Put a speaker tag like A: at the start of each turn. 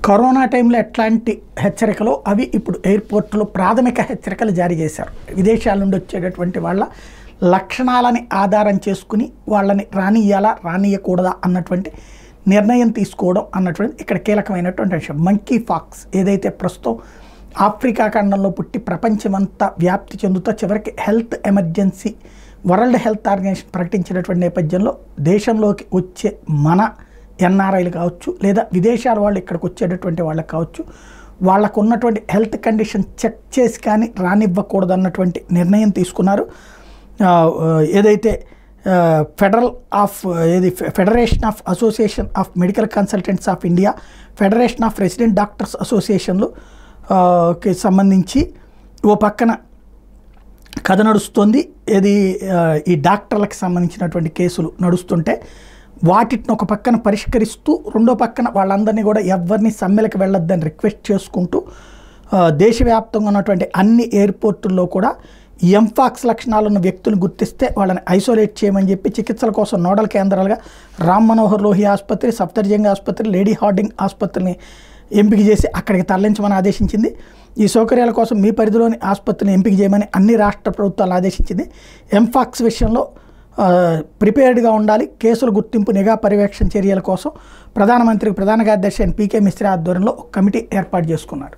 A: Corona టైంలో ఎట్లాంటి హెచ్చరికలు అవి ఇప్పుడు ఎయిర్పోర్టులో ప్రాథమిక హెచ్చరికలు జారీ చేశారు. విదేశాల నుండి వచ్చేటటువంటి వాళ్ళ లక్షణాలని ఆధారం చేసుకుని వాళ్ళని రానియ్యాలా రానియకూడదా అన్నటువంటి నిర్ణయం తీసుకోవడం అన్నటువంటి ఇక్కడ కీలకమైనటువంటి విషయం. మంకీ ఫాక్స్ ఏదైతే ప్రస్తుతం ఆఫ్రికా ఖండంలో పుట్టి ప్రపంచమంతా వ్యాప్తి చెందుతూ చివరికి health emergency world health organization ప్రకటించినటువంటి నేపథ్యంలో దేశంలోకి వచ్చే మన ఎన్ఆర్ఐలు కావచ్చు లేదా విదేశాల వాళ్ళు ఇక్కడికి వచ్చేటటువంటి వాళ్ళకి కావచ్చు వాళ్ళకు ఉన్నటువంటి హెల్త్ కండిషన్ చెక్ చేసి కానీ రానివ్వకూడదు అన్నటువంటి నిర్ణయం తీసుకున్నారు. ఏదైతే federation of association of medical consultants of India, federation of resident doctors అసోసియేషన్లు కి సంబంధించి ఓ పక్కన కథ నడుస్తుంది. ఏది ఈ డాక్టర్లకు సంబంధించినటువంటి కేసులు నడుస్తుంటే వాటిని ఒక పక్కన పరిష్కరిస్తూ రెండో పక్కన వాళ్ళందరినీ కూడా ఎవరిని సమ్మెలకు వెళ్ళొద్దని రిక్వెస్ట్ చేసుకుంటూ దేశవ్యాప్తంగా ఉన్నటువంటి అన్ని ఎయిర్పోర్టుల్లో కూడా ఎంఫాక్స్ లక్షణాలు ఉన్న వ్యక్తులను గుర్తిస్తే వాళ్ళని ఐసోలేట్ చేయమని చెప్పి చికిత్సల కోసం నోడల్ కేంద్రాలుగా రామ్ మనోహర్ లోహియా ఆసుపత్రి, సఫ్దర్జంగ్ ఆసుపత్రి, లేడీ హార్డింగ్ ఆసుపత్రిని ఎంపిక చేసి అక్కడికి తరలించమని ఆదేశించింది. ఈ సౌకర్యాల కోసం మీ పరిధిలోని ఆసుపత్రిని ఎంపిక చేయమని అన్ని రాష్ట్ర ప్రభుత్వాలు ఆదేశించింది. ఎంఫాక్స్ విషయంలో ప్రిపేర్డ్గా ఉండాలి. కేసుల గుర్తింపు నిఘా పర్యవేక్షణ చర్యల కోసం ప్రధానమంత్రికి ప్రధాన కార్యదర్శి పీకే మిశ్రా ఆధ్వర్యంలో ఒక కమిటీ ఏర్పాటు చేసుకున్నారు.